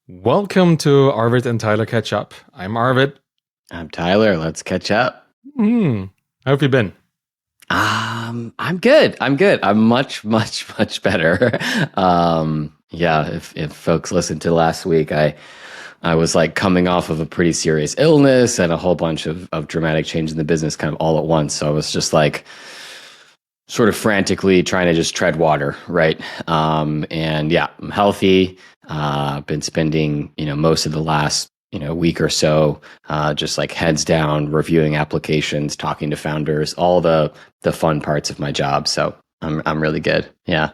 Welcome to Arvid and Tyler Catch Up. I'm Arvid. I'm Tyler. Let's catch up. How have you been? I'm good. I'm much better. Yeah, if folks listened to last week, I was like coming off of a pretty serious illness and a whole bunch of dramatic change in the business kind of all at once. So I was just like sort of frantically trying to just tread water, right? And yeah, I'm healthy. Been spending, most of the last, week or so, just like heads down, reviewing applications, talking to founders, all the fun parts of my job. So I'm really good. Yeah.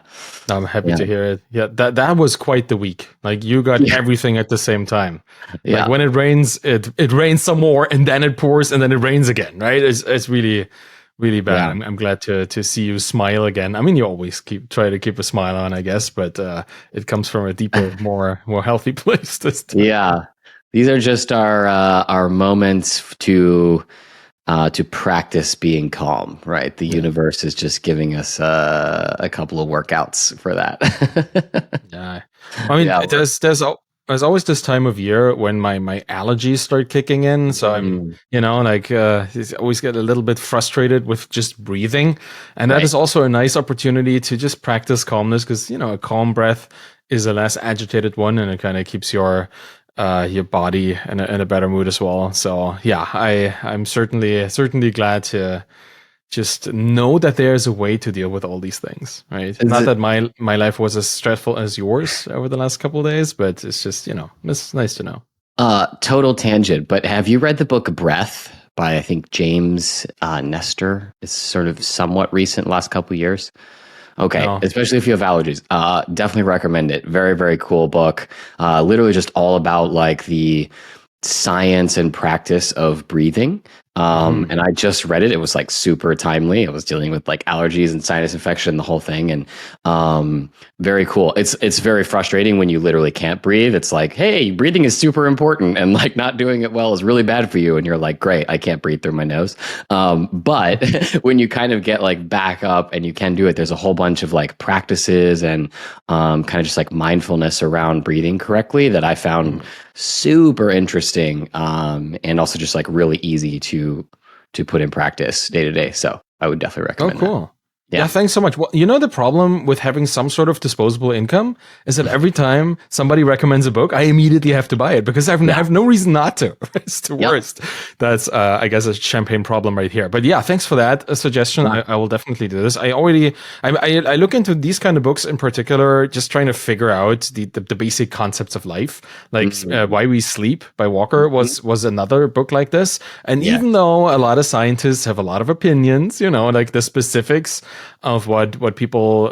I'm happy Yeah. to hear it. Yeah, that was quite the week. Like you got Yeah. everything at the same time. Like Yeah. when it rains, it rains some more, and then it pours, and then it rains again. Right? It's really bad. Yeah. I'm glad to see you smile again. I mean, you always try to keep a smile on, I guess, but it comes from a deeper, more healthy place this time. Yeah. These are just our moments to practice being calm, right? The universe is just giving us a couple of workouts for that. Yeah, I mean, Yeah. there's always this time of year when my allergies start kicking in. So I'm, Mm, like I always get a little bit frustrated with just breathing, and that right. is also a nice opportunity to just practice calmness because a calm breath is a less agitated one, and it kind of keeps your body in a better mood as well. So yeah, I'm certainly glad to just know that there's a way to deal with all these things, right? Is Not it that my life was as stressful as yours over the last couple of days, but it's just, it's nice to know. total tangent, but have you read the book Breath by I think James Nestor? It's sort of somewhat recent, last couple years. Okay, No. especially if you have allergies. Definitely recommend it. Very, very cool book. Literally just all about like the science and practice of breathing. Mhm. And I just read it. It was like super timely. I was dealing with like allergies and sinus infection, the whole thing. And very cool. It's very frustrating when you literally can't breathe. It's like, hey, breathing is super important, and like not doing it well is really bad for you. And you're like, great, I can't breathe through my nose. But when you kind of get like back up and you can do it, there's a whole bunch of like practices and kind of just like mindfulness around breathing correctly that I found super interesting, and also just like really easy to put in practice day to day. So I would definitely Oh, recommend that. cool. Yeah, Yeah. thanks so much. Well, the problem with having some sort of disposable income is that every time somebody recommends a book, I immediately have to buy it because I Yeah. have no reason not to. It's the Yep. worst. That's, I guess, a champagne problem right here. But yeah, thanks for that suggestion. I will definitely do this. I look into these kind of books in particular, just trying to figure out the basic concepts of life, like Mhm. Why We Sleep by Walker Mhm. was another book like this. And Yeah. even though a lot of scientists have a lot of opinions, like the specifics of what people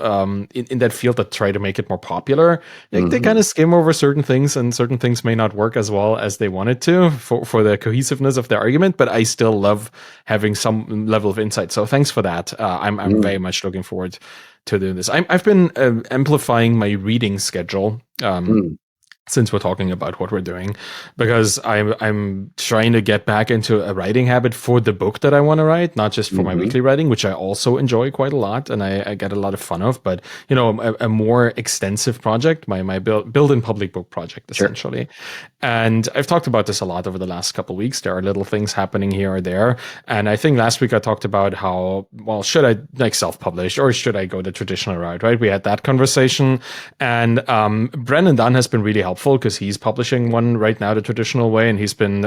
in that field that try to make it more popular, they kind Mhm. of skim over certain things, and certain things may not work as well as they wanted to for the cohesiveness of the argument. But I still love having some level of insight. So thanks for that. I'm very Mhm. much looking forward to doing this. I've been amplifying my reading schedule. Mhm. Since we're talking about what we're doing, because I'm trying to get back into a writing habit for the book that I want to write, not just for my Mhm. weekly writing, which I also enjoy quite a lot and I get a lot of fun of, but a more extensive project, my build in public book project Sure. essentially. And I've talked about this a lot over the last couple of weeks. There are little things happening here or there, and I think last week I talked about how, well, should I like self-publish or should I go the traditional route? Right? We had that conversation, and Brennan Dunn has been really helpful because he's publishing one right now the traditional way, and he's been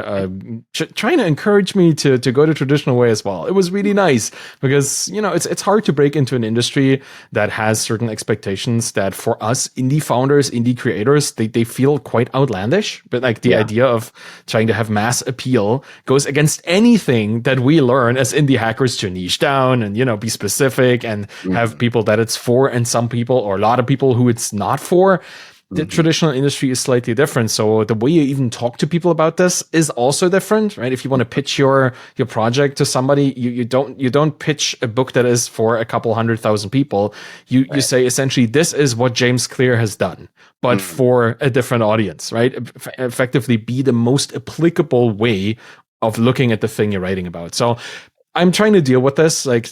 trying to encourage me to go the traditional way as well. It was really nice because it's hard to break into an industry that has certain expectations that for us indie founders, indie creators, they feel quite outlandish. But like the Yeah. idea of trying to have mass appeal goes against anything that we learn as indie hackers to niche down and be specific and have Mhm. people that it's for and some people or a lot of people who it's not for. The Mhm. traditional industry is slightly different. So the way you even talk to people about this is also different, right? If you want to pitch your project to somebody, you don't pitch a book that is for a couple 100,000 people. You Right. say essentially this is what James Clear has done, but Mhm. for a different audience, right? Effectively be the most applicable way of looking at the thing you're writing about. So I'm trying to deal with this, like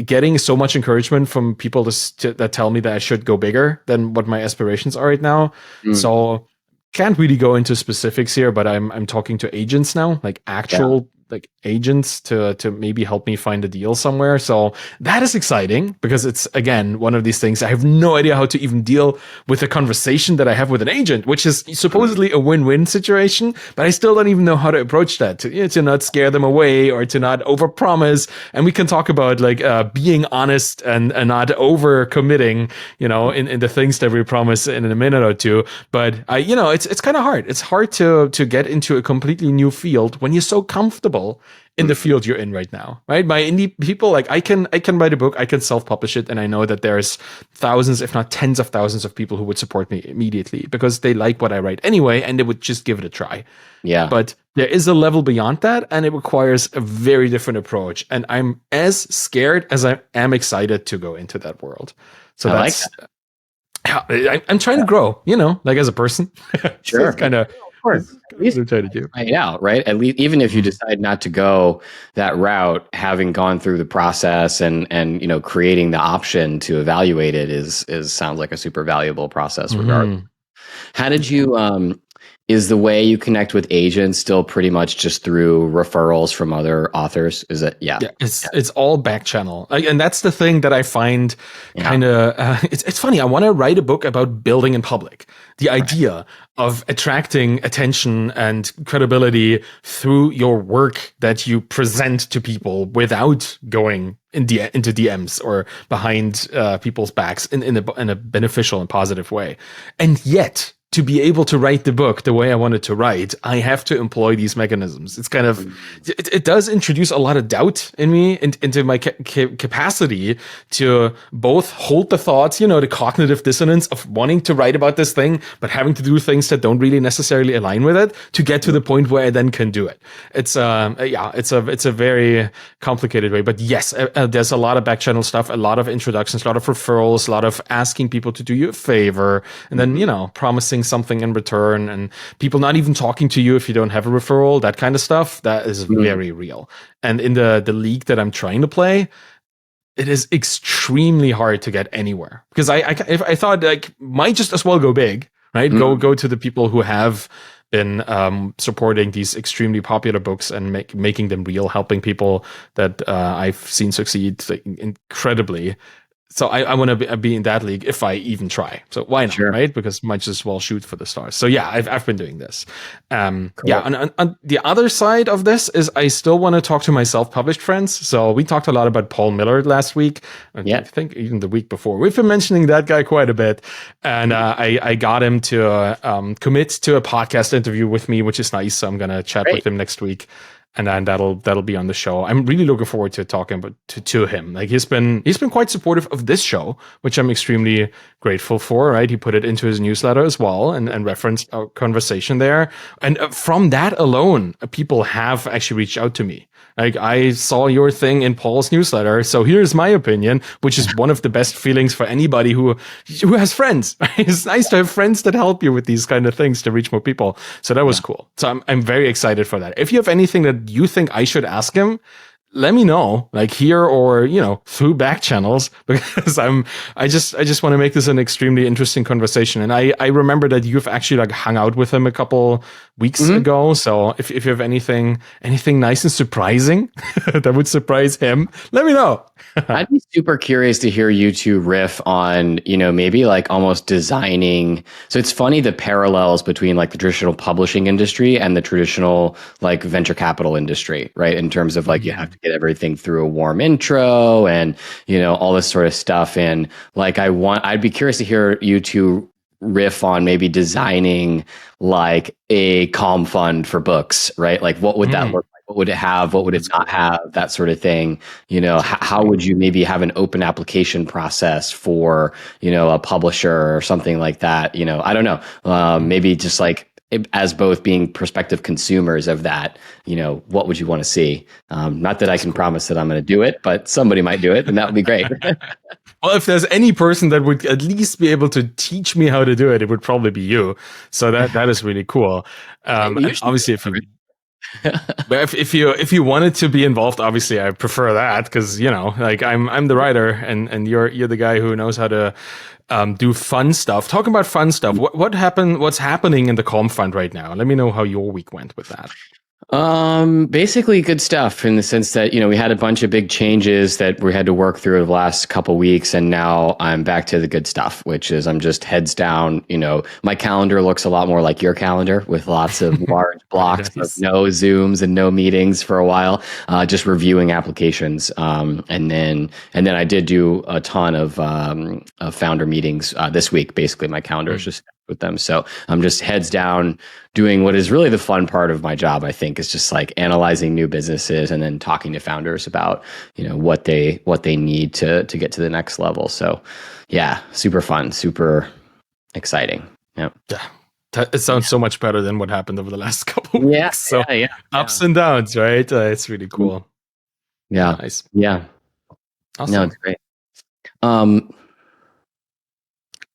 getting so much encouragement from people that tell me that I should go bigger than what my aspirations are right now. Mhm. So can't really go into specifics here, but I'm talking to agents now, like Yeah. actual like agents to maybe help me find a deal somewhere. So that is exciting because it's again one of these things I have no idea how to even deal with a conversation that I have with an agent, which is supposedly a win-win situation, but I still don't even know how to approach that to not scare them away or to not overpromise. And we can talk about like being honest and not over committing, in the things that we promise in a minute or two. But it's kind of hard. It's hard to get into a completely new field when you're so comfortable in the field you're in right now, right? My indie people, like I can write a book, I can self-publish it, and I know that there's thousands, if not tens of thousands of people who would support me immediately because they like what I write anyway, and they would just give it a try. Yeah. But there is a level beyond that, and it requires a very different approach. And I'm as scared as I am excited to go into that world. So that's I'm trying to grow, like as a person. Sure. So it's kind of, of course. At least what I'm trying to do. find out, right? At least, even if you decide not to go that route, having gone through the process and creating the option to evaluate it is sounds like a super valuable process. Regardless, how did you? Is the way you connect with agents still pretty much just through referrals from other authors? Is it? Yeah. It's all back channel, and that's the thing that I find kind of. It's funny. I want to write a book about building in public. The idea of attracting attention and credibility through your work that you present to people without going into DMs or behind people's backs in a beneficial and positive way, and yet, to be able to write the book the way I wanted to write, I have to employ these mechanisms. It's kind of, it does introduce a lot of doubt in me, into my capacity to both hold the thoughts, the cognitive dissonance of wanting to write about this thing, but having to do things that don't really necessarily align with it to get to the point where I then can do it. It's a very complicated way, but yes, there's a lot of back channel stuff, a lot of introductions, a lot of referrals, a lot of asking people to do you a favor, and then, promising something in return, and people not even talking to you if you don't have a referral, that kind of stuff. That is very real. And in the league that I'm trying to play, it is extremely hard to get anywhere because I thought like might just as well go big, right? Go to the people who have been supporting these extremely popular books and making them real, helping people that I've seen succeed incredibly. So I want to be in that league if I even try. So why not, right? Because might just as well shoot for the stars. So yeah, I've been doing this. Cool. Yeah, and the other side of this is I still want to talk to my self-published friends. So we talked a lot about Paul Miller last week. I think even the week before. We've been mentioning that guy quite a bit. And I got him to commit to a podcast interview with me, which is nice. So I'm going to chat with him next week. And then that'll be on the show. I'm really looking forward to talking to him. Like he's been quite supportive of this show, which I'm extremely grateful for. Right, he put it into his newsletter as well, and referenced our conversation there. And from that alone, people have actually reached out to me. Like I saw your thing in Paul's newsletter, so here's my opinion, which is one of the best feelings for anybody who has friends. It's nice to have friends that help you with these kind of things to reach more people. So that was cool. So I'm very excited for that. If you have anything that you think I should ask him, let me know, like here or through back channels, because I just want to make this an extremely interesting conversation. And I remember that you've actually like hung out with him a couple weeks ago. So if you have anything nice and surprising that would surprise him, let me know. I'd be super curious to hear you two riff on, maybe like almost designing. So it's funny the parallels between like the traditional publishing industry and the traditional like venture capital industry, right? In terms of like you have to get everything through a warm intro and, all this sort of stuff. And like I'd be curious to hear you two riff on maybe designing like a calm fund for books, right? Like what would that look like? What would it have? What would it not have? That sort of thing. How would you maybe have an open application process for, a publisher or something like that? I don't know. Maybe just like as both being prospective consumers of that, what would you want to see? Not that I can promise that I'm going to do it, but somebody might do it, and that would be great. Well, if there's any person that would at least be able to teach me how to do it, it would probably be you. So that is really cool. Obviously, but if you wanted to be involved, obviously I prefer that because like I'm the writer and you're the guy who knows how to do fun stuff. Talking about fun stuff, what happened? What's happening in the Calm Fund right now? Let me know how your week went with that. Basically good stuff in the sense that, we had a bunch of big changes that we had to work through the last couple weeks. And now I'm back to the good stuff, which is I'm just heads down. My calendar looks a lot more like your calendar with lots of large blocks Nice. of no Zooms and no meetings for a while, just reviewing applications. And then I did do a ton of founder meetings, this week. Basically my calendar is just with them. So I'm just heads down doing what is really the fun part of my job, I think, is just like analyzing new businesses and then talking to founders about, what they need to get to the next level. So yeah, super fun, super exciting. Yeah. It sounds so much better than what happened over the last couple of weeks. So ups and downs, right? It's really cool. Yeah. Nice. Yeah. Awesome. No, it's great.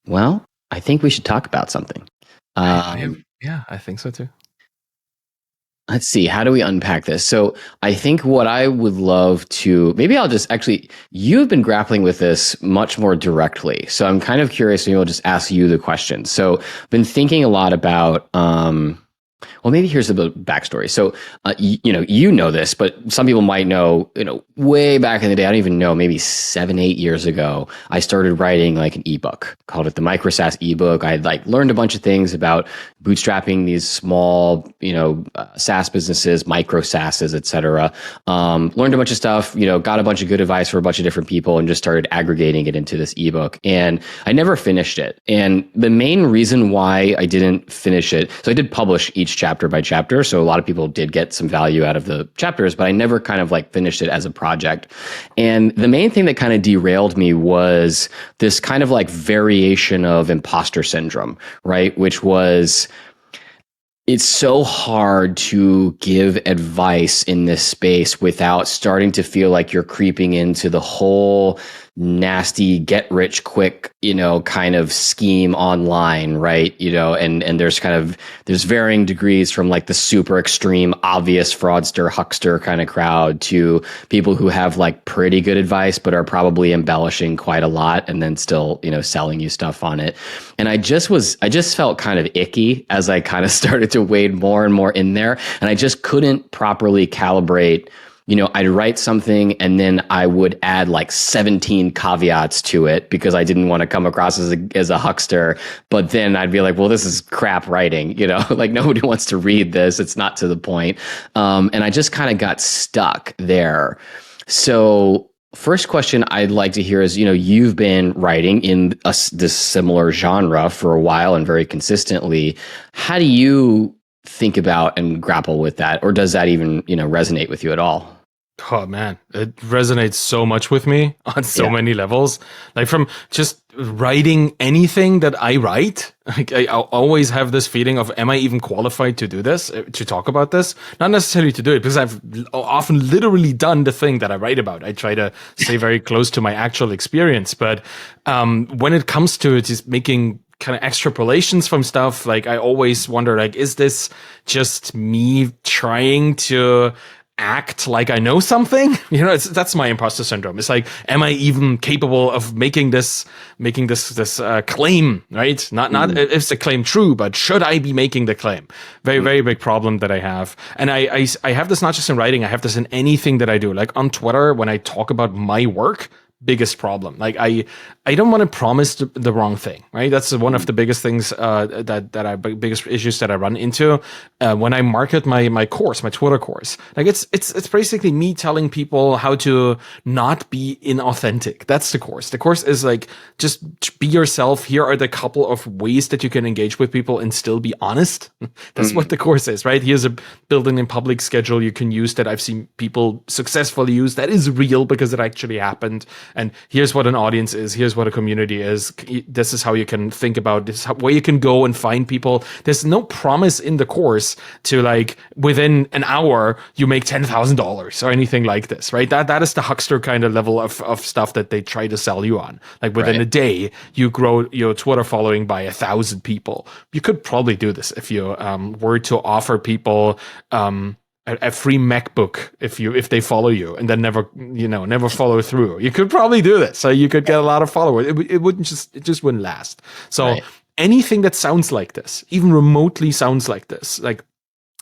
Well, I think we should talk about something. Yeah, I think so too. Let's see. How do we unpack this? So I think what I would love to, maybe I'll just actually, you've been grappling with this much more directly. So I'm kind of curious, maybe I'll just ask you the question. So I've been thinking a lot about, well, maybe here's the backstory. So, you know this, but some people might know, way back in the day, I don't even know, maybe 7-8 years ago, I started writing like an ebook, called it the Micro SaaS ebook. I learned a bunch of things about bootstrapping these small, SaaS businesses, micro SaaSes, et cetera. Learned a bunch of stuff, got a bunch of good advice for a bunch of different people and just started aggregating it into this ebook. And I never finished it. And the main reason why I didn't finish it, so I did publish each chapter by chapter. So a lot of people did get some value out of the chapters, but I never kind of finished it as a project. And the main thing that kind of derailed me was this kind of variation of imposter syndrome, right? Which was, it's so hard to give advice in this space without starting to feel like you're creeping into the whole nasty get rich quick, kind of scheme online, right? And there's varying degrees from the super extreme, obvious fraudster, huckster kind of crowd to people who have pretty good advice, but are probably embellishing quite a lot and then still, selling you stuff on it. And I just felt kind of icky as I kind of started to wade more and more in there. And I just couldn't properly calibrate. I'd write something and then I would add 17 caveats to it because I didn't want to come across as a huckster. But then I'd be like, well, this is crap writing, nobody wants to read this. It's not to the point. And I just kind of got stuck there. So first question I'd like to hear is, you've been writing in this similar genre for a while and very consistently. How do you think about and grapple with that? Or does that even, resonate with you at all? Oh man, it resonates so much with me on so many levels. From just writing anything that I write, I always have this feeling of, am I even qualified to do this, to talk about this? Not necessarily to do it, because I've often literally done the thing that I write about. I try to stay very close to my actual experience. But when it comes to just making kind of extrapolations from stuff, I always wonder, is this just me trying to act like I know something? That's my imposter syndrome. It's am I even capable of making this claim, right? Not is the claim true, but should I be making the claim? Very, very big problem that I have. And I have this not just in writing, I have this in anything that I do. On Twitter, when I talk about my work, biggest problem. I don't want to promise the wrong thing, right? That's one of the biggest things biggest issues that I run into when I market my course, my Twitter course. It's basically me telling people how to not be inauthentic. That's the course. The course is just be yourself. Here are the couple of ways that you can engage with people and still be honest. That's what the course is, right? Here's a building in public schedule you can use that I've seen people successfully use that is real because it actually happened. And here's what an audience is. Here's what a community is. This is how you can think about this, where you can go and find people. There's no promise in the course to within an hour, you make $10,000 or anything like this, right? That is the huckster kind of level of stuff that they try to sell you on. Within a day, you grow your Twitter following by 1,000 people. You could probably do this if you were to offer people a free MacBook if they follow you and then never follow through. You could probably do this. So you could get a lot of followers. It just wouldn't last. So anything that sounds like this, even remotely sounds like this, like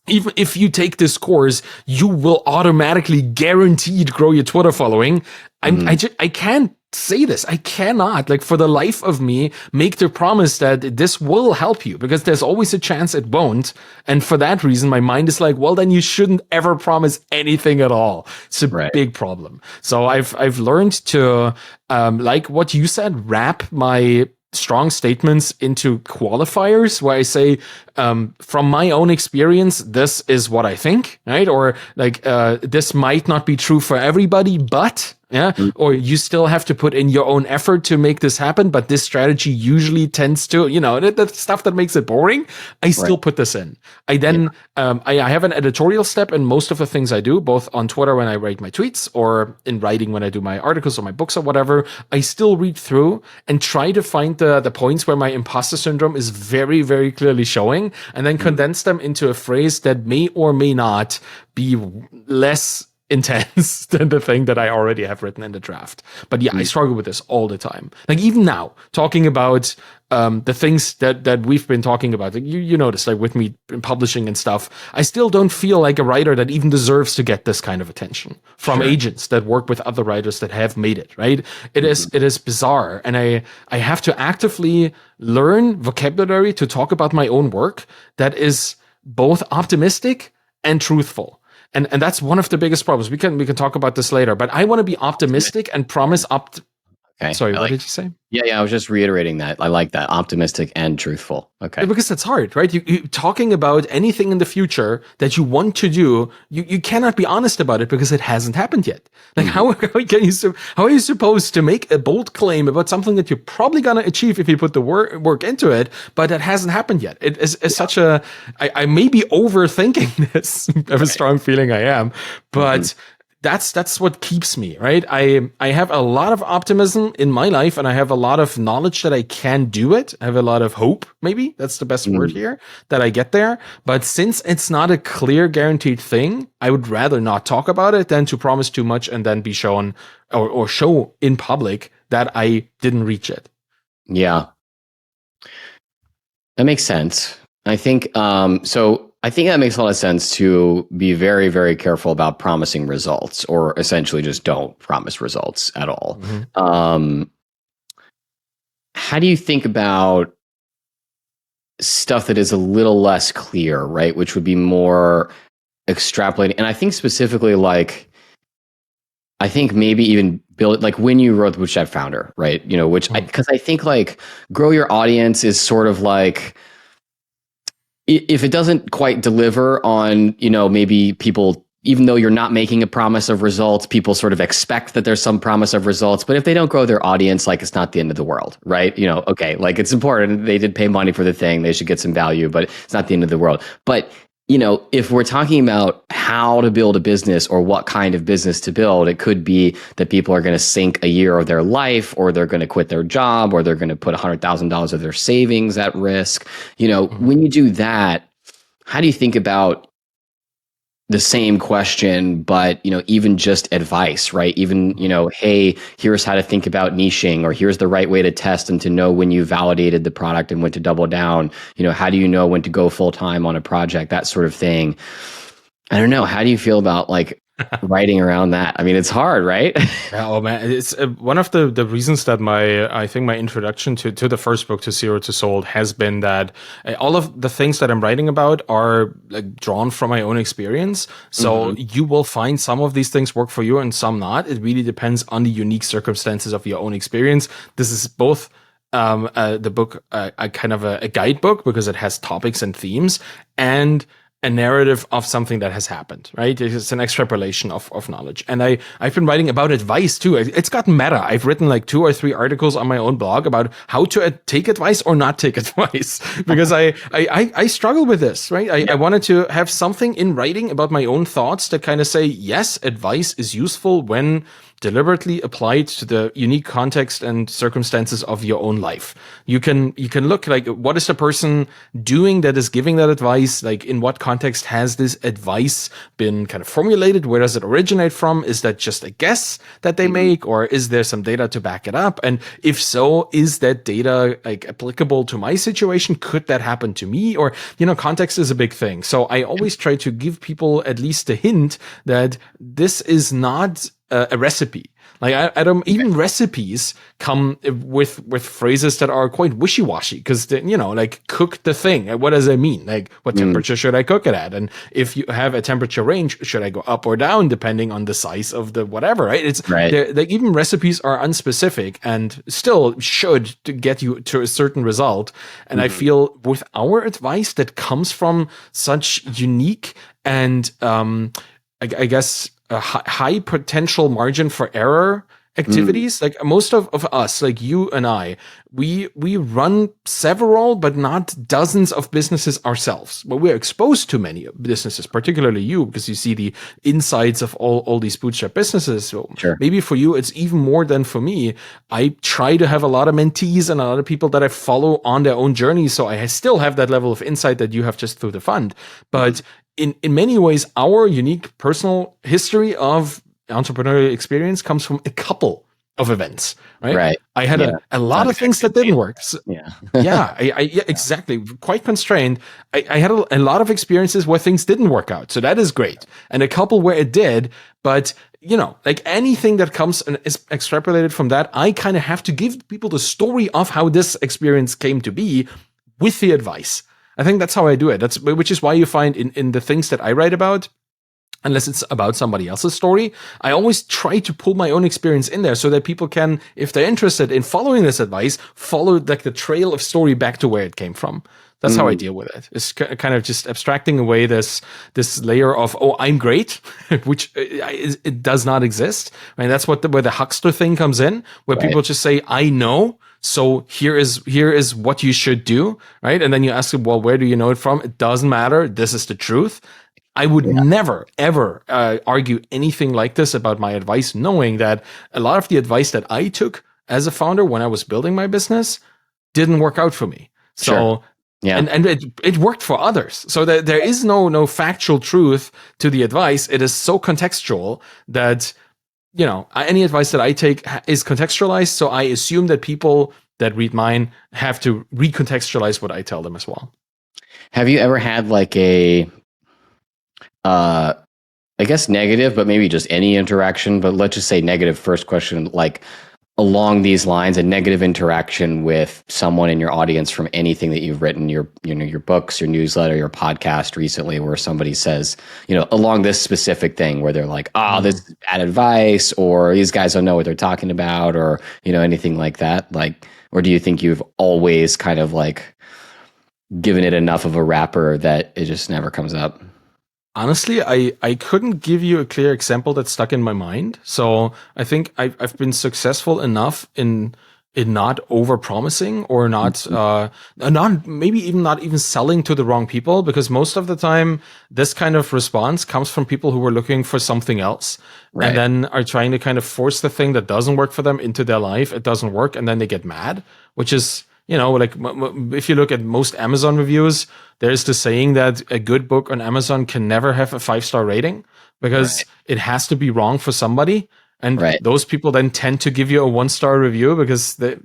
even if you take this course, you will automatically guaranteed grow your Twitter following. I can't say this. I cannot, like, for the life of me, make the promise that this will help you, because there's always a chance it won't. And for that reason, my mind is like, well, then you shouldn't ever promise anything at all. It's a big problem. So I've learned to, like what you said, wrap my strong statements into qualifiers where I say, from my own experience, this is what I think, right? Or like, this might not be true for everybody, but or you still have to put in your own effort to make this happen. But this strategy usually tends to, the stuff that makes it boring, I still put this in. I then, I have an editorial step in most of the things I do, both on Twitter when I write my tweets or in writing when I do my articles or my books or whatever. I still read through and try to find the points where my imposter syndrome is very, very clearly showing, and then condense them into a phrase that may or may not be less intense than the thing that I already have written in the draft. But I struggle with this all the time. Like even now, talking about the things that we've been talking about, like you notice, like with me in publishing and stuff, I still don't feel like a writer that even deserves to get this kind of attention from agents that work with other writers that have made it, right? It is bizarre. And I have to actively learn vocabulary to talk about my own work that is both optimistic and truthful. And that's one of the biggest problems. We can talk about this later, but I want to be optimistic and promise Sorry, what did you say? Yeah, I was just reiterating that. I like that. Optimistic and truthful. Okay. Yeah, because it's hard, right? You talking about anything in the future that you want to do, you cannot be honest about it because it hasn't happened yet. Like how are you supposed to make a bold claim about something that you're probably going to achieve if you put the work into it, but that hasn't happened yet? It is such a, I may be overthinking this. I have a strong feeling I am, but that's what keeps me, right? I have a lot of optimism in my life, and I have a lot of knowledge that I can do it. I have a lot of hope, maybe that's the best word here, that I get there. But since it's not a clear guaranteed thing, I would rather not talk about it than to promise too much and then be shown or show in public that I didn't reach it. Yeah. That makes sense. I think, I think that makes a lot of sense to be very, very careful about promising results, or essentially just don't promise results at all. How do you think about stuff that is a little less clear, right? Which would be more extrapolating. And I think specifically, like, I think maybe even build, like when you wrote the Bootstrap Founder, right? Because I think like grow your audience is sort of like, if it doesn't quite deliver on, maybe people, even though you're not making a promise of results, people sort of expect that there's some promise of results. But if they don't grow their audience, like it's not the end of the world, right? Okay, like it's important. They did pay money for the thing. They should get some value, but it's not the end of the world. But if we're talking about how to build a business or what kind of business to build, it could be that people are going to sink a year of their life, or they're going to quit their job, or they're going to put $100,000 of their savings at risk. When you do that, how do you think about the same question, but, even just advice, right? Even, hey, here's how to think about niching, or here's the right way to test and to know when you validated the product and when to double down. How do you know when to go full time on a project, that sort of thing. I don't know. How do you feel about like writing around that? I mean, it's hard, right? Oh man, it's one of the reasons that I think my introduction to the first book, To Zero to Sold, has been that all of the things that I'm writing about are like drawn from my own experience. So you will find some of these things work for you and some not. It really depends on the unique circumstances of your own experience. This is both the book, a kind of a guidebook because it has topics and themes, and a narrative of something that has happened, right? It's an extrapolation of knowledge. And I've been writing about advice too. It's gotten meta. I've written like 2 or 3 articles on my own blog about how to take advice or not take advice, because I struggle with this, right? I wanted to have something in writing about my own thoughts that kind of say, yes, advice is useful when deliberately applied to the unique context and circumstances of your own life. You can look like, what is the person doing that is giving that advice? Like, in what context has this advice been kind of formulated? Where does it originate from? Is that just a guess that they make, or is there some data to back it up? And if so, is that data like applicable to my situation? Could that happen to me? Or, context is a big thing. So I always try to give people at least a hint that this is not a recipe. Like, I don't, even recipes come with phrases that are quite wishy-washy, because, like, cook the thing. What does that mean? Like, what temperature should I cook it at? And if you have a temperature range, should I go up or down depending on the size of the whatever, right? It's right. Like, even recipes are unspecific and still should to get you to a certain result. And I feel with our advice that comes from such unique and, I guess, a high potential margin for error activities. Like, most of us, like you and I, we run several, but not dozens of businesses ourselves. But we're exposed to many businesses, particularly you, because you see the insides of all these bootstrap businesses. So maybe for you, it's even more than for me. I try to have a lot of mentees and a lot of people that I follow on their own journey. So I still have that level of insight that you have just through the fund. But in many ways, our unique personal history of entrepreneurial experience comes from a couple of events, right? I had a lot of things that didn't work. So, exactly. Quite constrained. I had a lot of experiences where things didn't work out. So that is great. And a couple where it did. But, like, anything that comes and is extrapolated from that, I kind of have to give people the story of how this experience came to be with the advice. I think that's how I do it. Which is why you find in the things that I write about, unless it's about somebody else's story, I always try to pull my own experience in there so that people can, if they're interested in following this advice, follow like the trail of story back to where it came from. That's how I deal with it. It's kind of just abstracting away this layer of, oh, I'm great, which it does not exist. Right? That's where the huckster thing comes in, where people just say, I know. So here is what you should do, right? And then you ask them, well, where do you know it from? It doesn't matter. This is the truth. I would never, ever argue anything like this about my advice, knowing that a lot of the advice that I took as a founder when I was building my business didn't work out for me. So, and it worked for others. So that there is no factual truth to the advice. It is so contextual that, any advice that I take is contextualized. So I assume that people that read mine have to recontextualize what I tell them as well. Have you ever had like a, I guess negative, but maybe just any interaction, but let's just say negative first question, like along these lines, a negative interaction with someone in your audience from anything that you've written, your books, your newsletter, your podcast recently, where somebody says, along this specific thing where they're like, this is bad advice, or these guys don't know what they're talking about, or, anything like that? Like, or do you think you've always kind of like given it enough of a wrapper that it just never comes up? Honestly, I couldn't give you a clear example that stuck in my mind. So I think I've been successful enough in not over-promising or not maybe even not even selling to the wrong people, because most of the time this kind of response comes from people who were looking for something else and then are trying to kind of force the thing that doesn't work for them into their life. It doesn't work, and then they get mad, which is, like if you look at most Amazon reviews, there's the saying that a good book on Amazon can never have a 5-star rating because it has to be wrong for somebody. And those people then tend to give you a 1-star review because it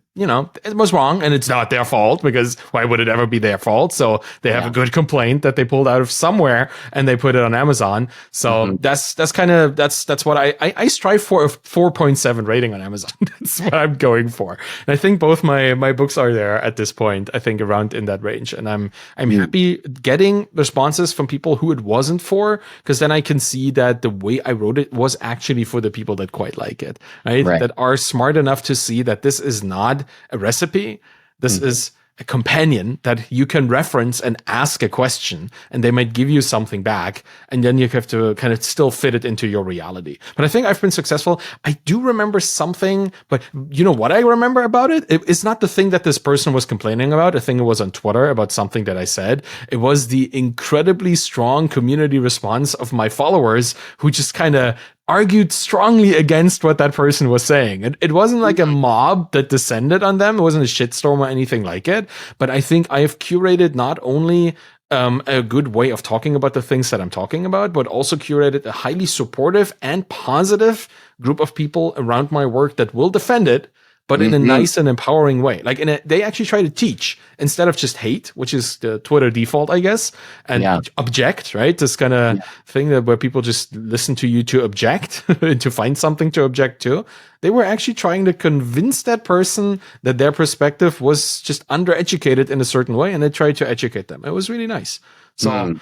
was wrong and it's not their fault, because why would it ever be their fault? So they have a good complaint that they pulled out of somewhere and they put it on Amazon. So that's what I strive for, a 4.7 rating on Amazon. That's what I'm going for. And I think both my books are there at this point, I think around in that range. And I'm happy getting responses from people who it wasn't for, because then I can see that the way I wrote it was actually for the people that quite like it, right? That are smart enough to see that this is not a recipe. This is a companion that you can reference and ask a question, and they might give you something back, and then you have to kind of still fit it into your reality. But I think I've been successful. I do remember something, but you know what I remember about it? It's not the thing that this person was complaining about. I think it was on Twitter about something that I said. It was the incredibly strong community response of my followers who just kind of argued strongly against what that person was saying. It wasn't like a mob that descended on them. It wasn't a shitstorm or anything like it. But I think I have curated not only a good way of talking about the things that I'm talking about, but also curated a highly supportive and positive group of people around my work that will defend it, but in a nice and empowering way. Like they actually try to teach instead of just hate, which is the Twitter default, I guess, and object, right? This kind of thing that where people just listen to you to object, to find something to object to. They were actually trying to convince that person that their perspective was just undereducated in a certain way, and they tried to educate them. It was really nice. So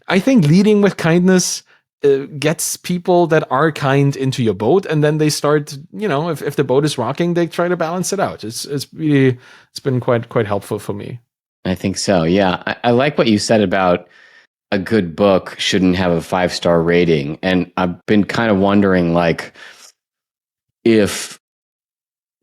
I think leading with kindness gets people that are kind into your boat, and then they start, if the boat is rocking, they try to balance it out. It's been quite helpful for me. I think so. Yeah. I like what you said about a good book shouldn't have a 5-star rating. And I've been kind of wondering, like, if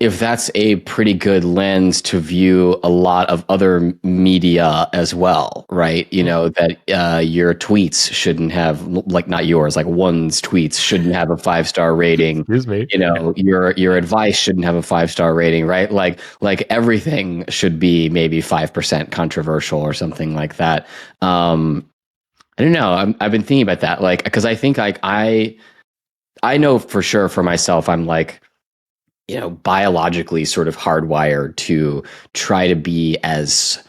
that's a pretty good lens to view a lot of other media as well, right? That your tweets shouldn't have, like, not yours, like one's tweets shouldn't have a 5-star rating. Excuse me. Your advice shouldn't have a 5-star rating, right? Like everything should be maybe 5% controversial or something like that. I don't know. I've been thinking about that, like, because I think, like, I know for sure for myself, I'm like, biologically sort of hardwired to try to be as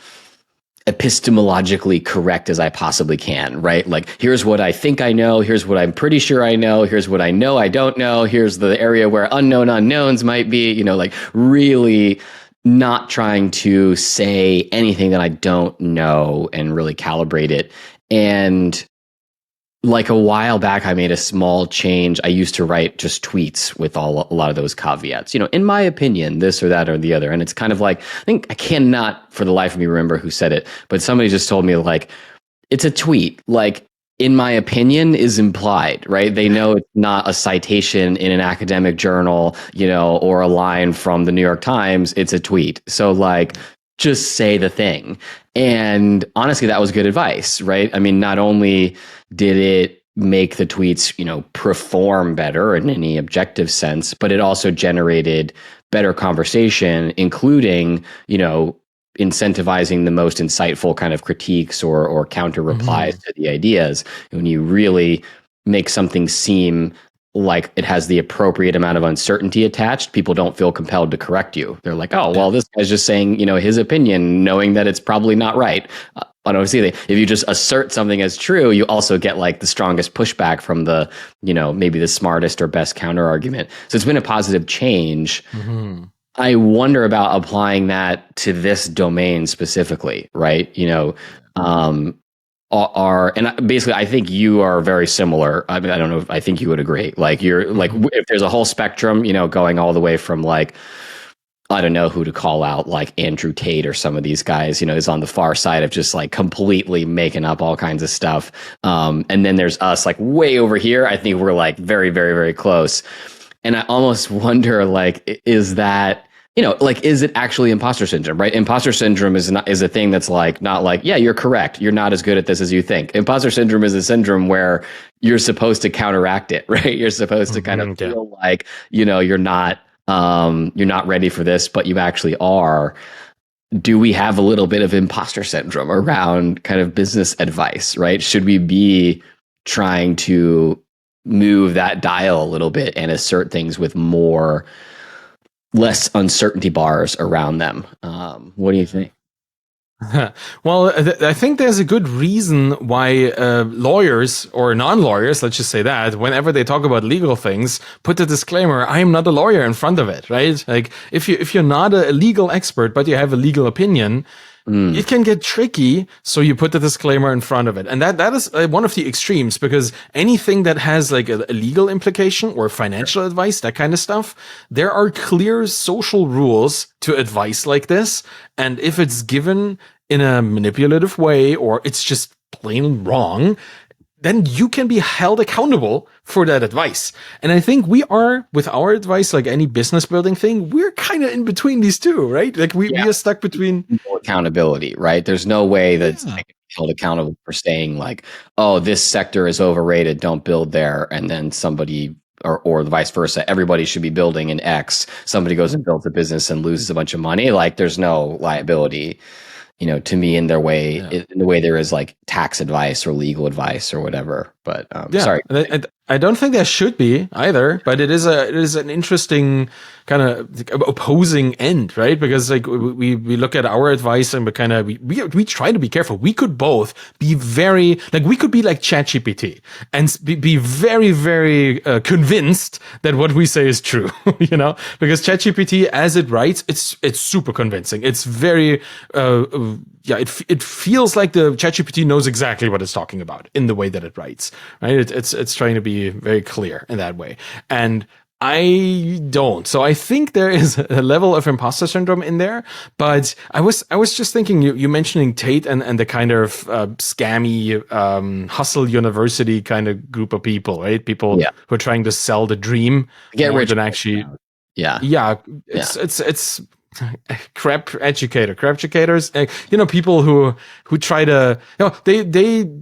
epistemologically correct as I possibly can, right? Like, here's what I think I know, here's what I'm pretty sure I know, here's what I know I don't know, here's the area where unknown unknowns might be, like, really not trying to say anything that I don't know and really calibrate it. And like a while back, I made a small change. I used to write just tweets with a lot of those caveats, in my opinion, this or that or the other. And it's kind of like, I cannot for the life of me remember who said it, but somebody just told me, like, it's a tweet. Like, in my opinion is implied, right? They know it's not a citation in an academic journal, or a line from the New York Times. It's a tweet. So, like, just say the thing. And honestly, that was good advice, right? I mean, not only did it make the tweets, perform better in any objective sense, but it also generated better conversation, including, incentivizing the most insightful kind of critiques or counter replies to the ideas. When you really make something seem like it has the appropriate amount of uncertainty attached, people don't feel compelled to correct you. They're like, oh, well, this guy's just saying, his opinion, knowing that it's probably not right. I don't see that. If you just assert something as true, you also get, like, the strongest pushback from the, maybe the smartest or best counter argument. So it's been a positive change. I wonder about applying that to this domain specifically, right? And basically, I think you are very similar. I mean, I don't know if I think you would agree. Like, you're like, if there's a whole spectrum, going all the way from, like, I don't know who to call out, like Andrew Tate or some of these guys, is on the far side of just, like, completely making up all kinds of stuff. And then there's us, like, way over here. I think we're, like, very, very, very close. And I almost wonder, like, is that, like, is it actually imposter syndrome, right? Imposter syndrome is a thing that's, like, not like, yeah, you're correct, you're not as good at this as you think. Imposter syndrome is a syndrome where you're supposed to counteract it, right? You're supposed to kind of feel like, you're not ready for this, but you actually are. Do we have a little bit of imposter syndrome around kind of business advice, right? Should we be trying to move that dial a little bit and assert things with less uncertainty bars around them? What do you think? Well, I think there's a good reason why lawyers or non-lawyers, let's just say that, whenever they talk about legal things, put the disclaimer, I am not a lawyer in front of it, right? Like, if you're not a legal expert, but you have a legal opinion, it can get tricky, so you put the disclaimer in front of it. And that is one of the extremes, because anything that has, like, a legal implication or financial advice, that kind of stuff, there are clear social rules to advice like this. And if it's given in a manipulative way, or it's just plain wrong, then you can be held accountable for that advice. And I think we are, with our advice, like any business building thing, we're kind of in between these two, right? Like, we are stuck between accountability, right? There's no way that I can be held accountable for saying, like, oh, this sector is overrated, don't build there. And then somebody or the vice versa. Everybody should be building in X. Somebody goes and builds a business and loses a bunch of money. Like there's no liability, to me in their way, Yeah. in the way there is like tax advice or legal advice or whatever. But Yeah, sorry. and I don't think there should be either, but it is an interesting kind of opposing end, right? Because like we look at our advice and we try to be careful. We could both be very like we could be like ChatGPT and be very very convinced that what we say is true, because ChatGPT as it writes, it's super convincing. It's very yeah, it feels like the ChatGPT knows exactly what it's talking about in the way that it writes, right? It's trying to be very clear in that way, and I don't. So I think there is a level of imposter syndrome in there. But I was just thinking, you mentioning Tate and the kind of scammy hustle university kind of group of people, right? People who are trying to sell the dream Get more rich than actually. Yeah. It's crap educators, people who try to,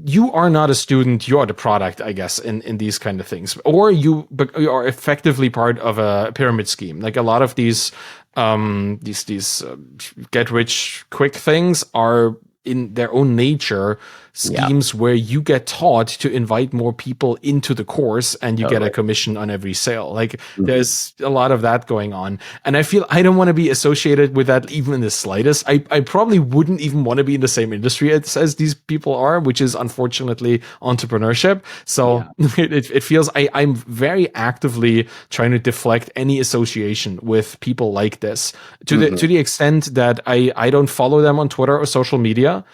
you are not a student, you are the product, I guess, in these kind of things, or you are effectively part of a pyramid scheme. Like a lot of these get rich quick things are in their own nature schemes where you get taught to invite more people into the course and you get a commission on every sale. Like there's a lot of that going on. And I feel I don't want to be associated with that even in the slightest. I probably wouldn't even want to be in the same industry as these people are, which is unfortunately entrepreneurship. So it feels I'm very actively trying to deflect any association with people like this to the extent that I don't follow them on Twitter or social media.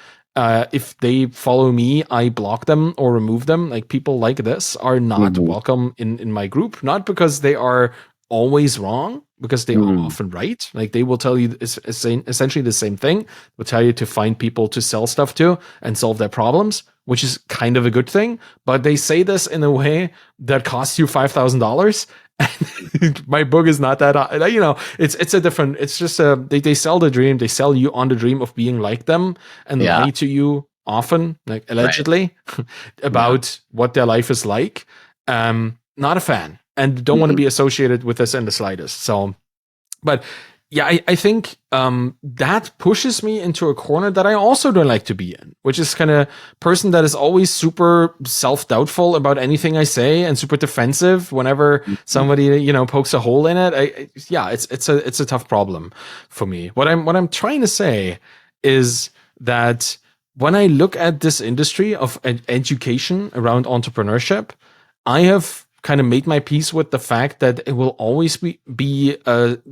If they follow me, I block them or remove them. Like people like this are not welcome in my group, not because they are always wrong, because they are often right. Like they will tell you essentially the same thing. They'll tell you to find people to sell stuff to and solve their problems, which is kind of a good thing. But they say this in a way that costs you $5,000. My book is not that, it's a different, it's just they sell the dream. They sell you on the dream of being like them and lie to you often, like allegedly, about what their life is like. Not a fan and don't want to be associated with this in the slightest. So, but yeah, I think that pushes me into a corner that I also don't like to be in, which is kind of person that is always super self-doubtful about anything I say and super defensive whenever somebody pokes a hole in it. It's a tough problem for me. What I'm trying to say is that when I look at this industry of education around entrepreneurship, I have kind of made my peace with the fact that it will always be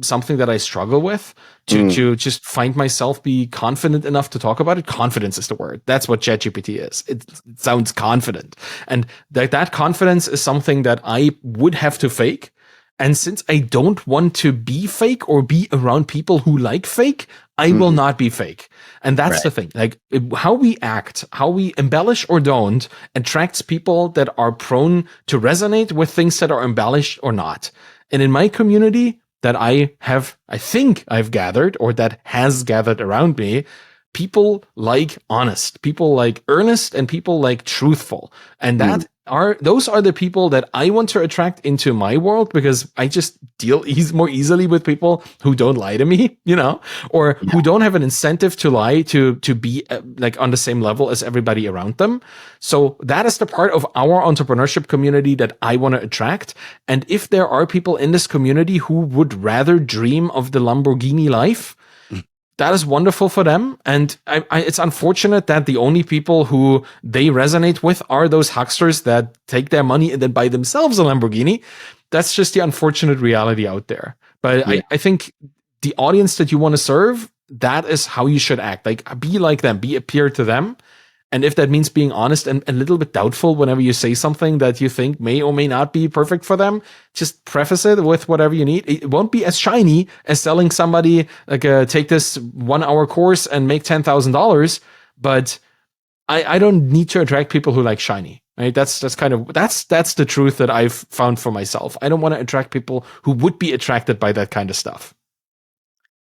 something that I struggle with to just find myself be confident enough to talk about it. Confidence is the word. That's what ChatGPT is. It sounds confident. And that confidence is something that I would have to fake. And since I don't want to be fake or be around people who like fake, I will not be fake. And that's the thing. Like how we act, how we embellish or don't attracts people that are prone to resonate with things that are embellished or not. And in my community that I think I've gathered or that has gathered around me, people like honest, people like earnest, and people like truthful. And those are the people that I want to attract into my world, because I just deal more easily with people who don't lie to me, or who don't have an incentive to lie to be like on the same level as everybody around them. So that is the part of our entrepreneurship community that I want to attract. And if there are people in this community who would rather dream of the Lamborghini life, that is wonderful for them. And it's unfortunate that the only people who they resonate with are those hucksters that take their money and then buy themselves a Lamborghini. That's just the unfortunate reality out there. But I think the audience that you want to serve, that is how you should act. Like be like them, appear to them. And if that means being honest and a little bit doubtful whenever you say something that you think may or may not be perfect for them, just preface it with whatever you need. It won't be as shiny as selling somebody like take this 1 hour course and make $10,000. But I don't need to attract people who like shiny. Right? That's the truth that I've found for myself. I don't want to attract people who would be attracted by that kind of stuff.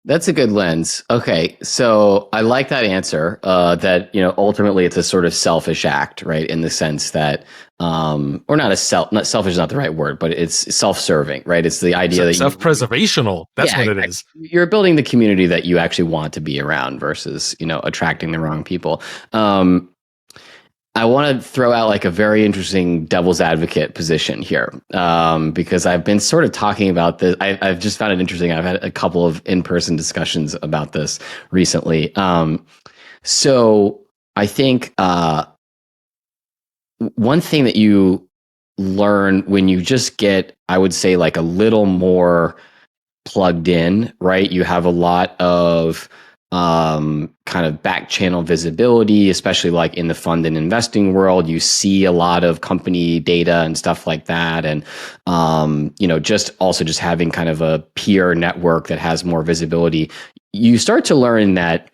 That's a good lens. Okay, so I like that answer. That ultimately it's a sort of selfish act, right? In the sense that, or not a self, not selfish is not the right word, but it's self-serving, right? It's the idea that Self-preservational. That's yeah, what it exactly. is. You're building the community that you actually want to be around versus attracting the wrong people. Um, I want to throw out like a very interesting devil's advocate position here, because I've been sort of talking about this. I've just found it interesting. I've had a couple of in-person discussions about this recently. So I think one thing that you learn when you just get, I would say, like a little more plugged in, right? You have a lot of kind of back channel visibility, especially like in the fund and investing world. You see a lot of company data and stuff like that. And, just also just having kind of a peer network that has more visibility, you start to learn that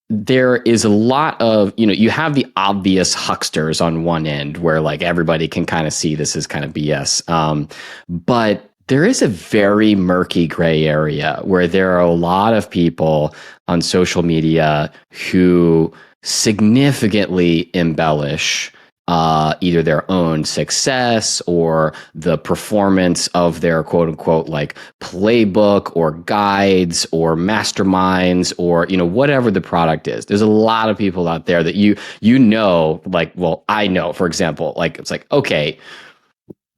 there is a lot of, you have the obvious hucksters on one end where like everybody can kind of see this is kind of BS. But there is a very murky gray area where there are a lot of people on social media who significantly embellish either their own success or the performance of their quote unquote like playbook or guides or masterminds or whatever the product is. There's a lot of people out there that like, well, I know, for example, like it's like, okay,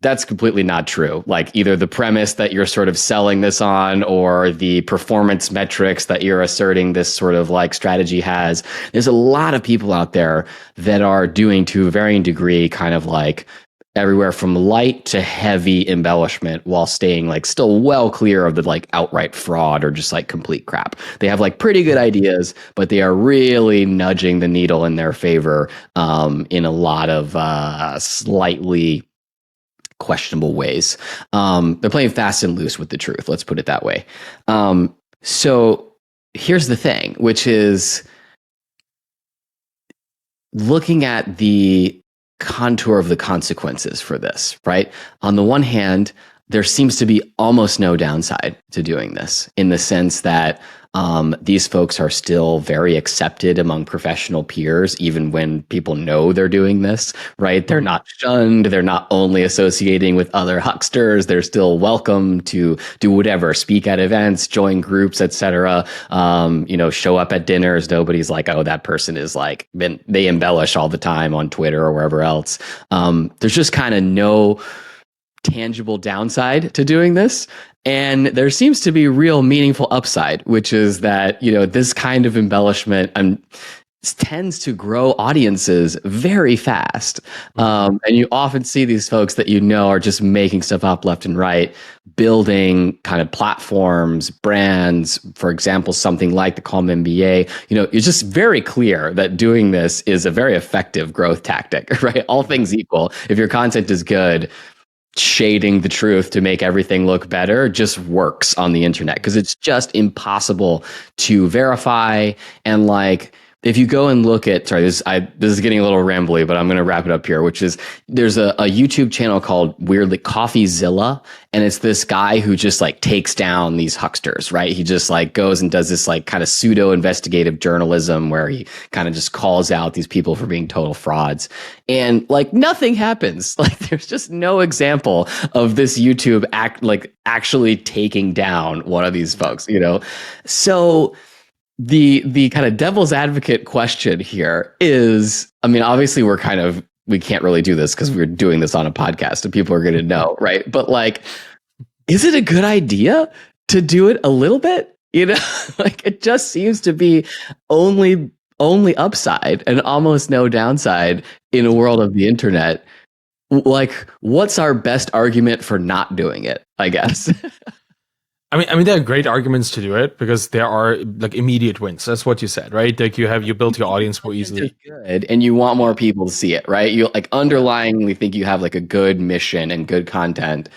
that's completely not true. Like either the premise that you're sort of selling this on or the performance metrics that you're asserting this sort of like strategy has. There's a lot of people out there that are doing to a varying degree kind of like everywhere from light to heavy embellishment while staying like still well clear of the like outright fraud or just like complete crap. They have like pretty good ideas, but they are really nudging the needle in their favor in a lot of slightly questionable ways. They're playing fast and loose with the truth. Let's put it that way. So here's the thing, which is looking at the contour of the consequences for this, right? On the one hand, there seems to be almost no downside to doing this in the sense that these folks are still very accepted among professional peers, even when people know they're doing this, right? They're not shunned. They're not only associating with other hucksters. They're still welcome to do whatever, speak at events, join groups, etc. Show up at dinners. Nobody's like, oh, that person is like, they embellish all the time on Twitter or wherever else. There's just kind of no tangible downside to doing this. And there seems to be real meaningful upside, which is that, this kind of embellishment tends to grow audiences very fast. And you often see these folks that are just making stuff up left and right, building kind of platforms, brands. For example, something like the Calm MBA, it's just very clear that doing this is a very effective growth tactic, right? All things equal, if your content is good, shading the truth to make everything look better just works on the internet because it's just impossible to verify. And like, if you go and look at, sorry, this is getting a little rambly, but I'm going to wrap it up here, which is there's a YouTube channel called weirdly CoffeeZilla. And it's this guy who just like takes down these hucksters, right? He just like goes and does this like kind of pseudo investigative journalism where he kind of just calls out these people for being total frauds. And like nothing happens. Like there's just no example of this YouTube actually taking down one of these folks, So the kind of devil's advocate question here is, I mean, obviously we can't really do this because we're doing this on a podcast and people are going to know, right? But like, is it a good idea to do it a little bit? Like it just seems to be only upside and almost no downside in a world of the internet. Like, what's our best argument for not doing it, I guess? I mean, there are great arguments to do it because there are like immediate wins. That's what you said, right? Like you built your audience more easily. Good, and you want more people to see it, right? You like underlyingly think you have like a good mission and good content.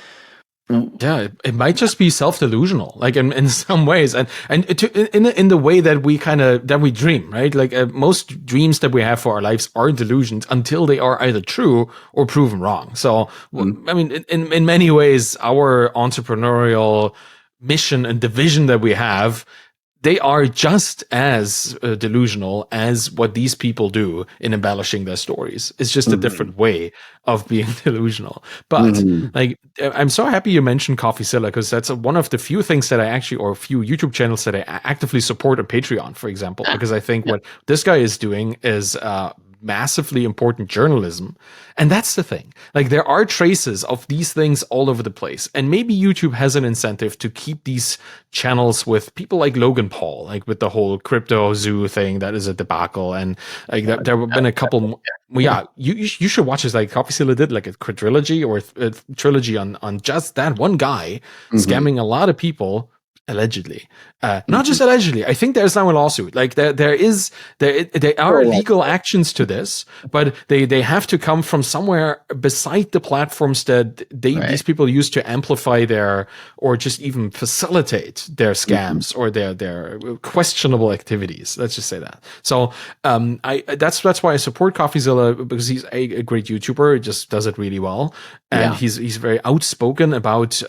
Yeah, it might just be self-delusional, like in some ways, and in the way that we dream, right? Like most dreams that we have for our lives are delusions until they are either true or proven wrong. So, I mean, in many ways, our entrepreneurial mission and the vision that we have they are just as delusional as what these people do in embellishing their stories. It's just a different way of being delusional. But like, I'm so happy you mentioned CoffeeZilla, because that's one of the few things that I actually, or a few YouTube channels that I actively support on Patreon, for example, because I think what this guy is doing is massively important journalism. And that's the thing. Like, there are traces of these things all over the place. And maybe YouTube has an incentive to keep these channels with people like Logan Paul, like with the whole crypto zoo thing that is a debacle. And like there have been a couple. Well, yeah, you should watch this. Like CoffeeZilla did like a quadrilogy or a trilogy on just that one guy scamming a lot of people. Allegedly, not just allegedly. I think there's now a lawsuit. Like there are legal actions to this, but they have to come from somewhere beside the platforms that these people use to amplify their, or just even facilitate their scams or their questionable activities. Let's just say that. So that's why I support CoffeeZilla, because he's a great YouTuber. He just does it really well, and he's very outspoken about.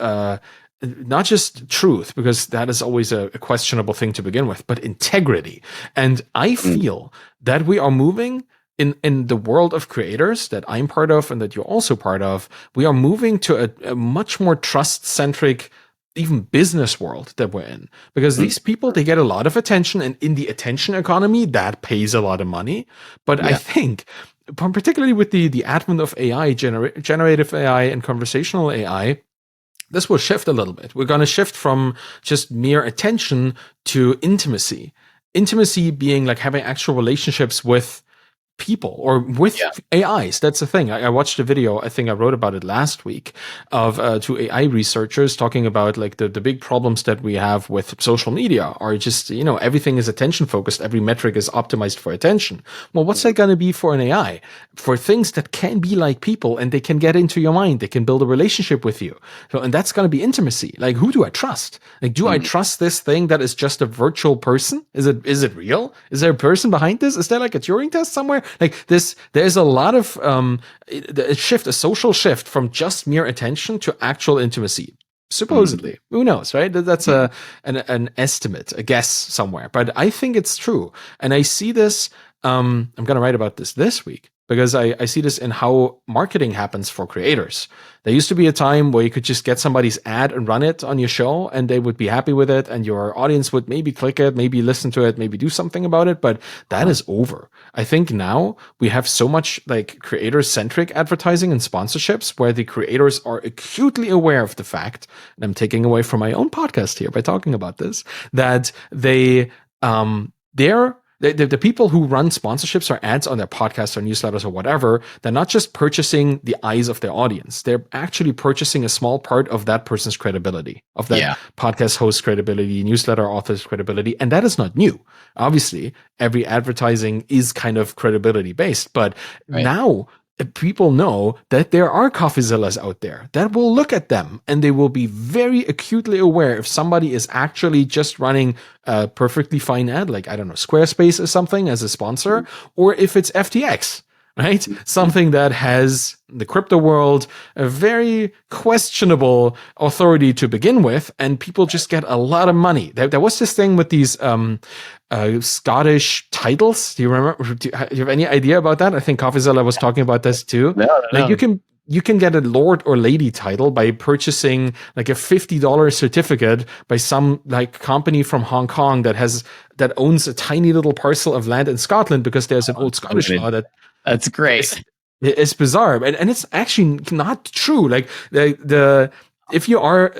Not just truth, because that is always a questionable thing to begin with, but integrity. And I feel that we are moving in the world of creators that I'm part of and that you're also part of. We are moving to a much more trust-centric, even business world that we're in, because these people, they get a lot of attention, and in the attention economy, that pays a lot of money. But I think, particularly with the advent of AI, generative AI and conversational AI, this will shift a little bit. We're going to shift from just mere attention to intimacy. Intimacy being like having actual relationships with people or with AIs. That's the thing. I watched a video, I think I wrote about it last week, of two AI researchers talking about like the big problems that we have with social media are just, everything is attention focused. Every metric is optimized for attention. Well, what's that going to be for an AI? For things that can be like people and they can get into your mind. They can build a relationship with you. So, and that's going to be intimacy. Like, who do I trust? Like, do I trust this thing that is just a virtual person? Is it real? Is there a person behind this? Is there like a Turing test somewhere? Like this, there's a lot of a social shift from just mere attention to actual intimacy. Supposedly, who knows, right? That's an estimate, a guess somewhere. But I think it's true, and I see this. I'm going to write about this week, because I see this in how marketing happens for creators. There used to be a time where you could just get somebody's ad and run it on your show, and they would be happy with it, and your audience would maybe click it, maybe listen to it, maybe do something about it, but that is over. I think now we have so much like creator-centric advertising and sponsorships where the creators are acutely aware of the fact, and I'm taking away from my own podcast here by talking about this, that they're the people who run sponsorships or ads on their podcasts or newsletters or whatever, they're not just purchasing the eyes of their audience. They're actually purchasing a small part of that person's credibility, of that podcast host's credibility, newsletter author's credibility. And that is not new. Obviously, every advertising is kind of credibility based, but now people know that there are CoffeeZillas out there that will look at them, and they will be very acutely aware if somebody is actually just running a perfectly fine ad, like, I don't know, Squarespace or something as a sponsor, or if it's FTX, right? Something that has the crypto world a very questionable authority to begin with, and people just get a lot of money. There was this thing with these Scottish titles. Do you remember? Do you have any idea about that? I think CoffeeZilla was talking about this too. No. Like you can get a lord or lady title by purchasing like a $50 certificate by some like company from Hong Kong that owns a tiny little parcel of land in Scotland, because there's an old Scottish law that. That's great. It's bizarre, and it's actually not true. Like if you are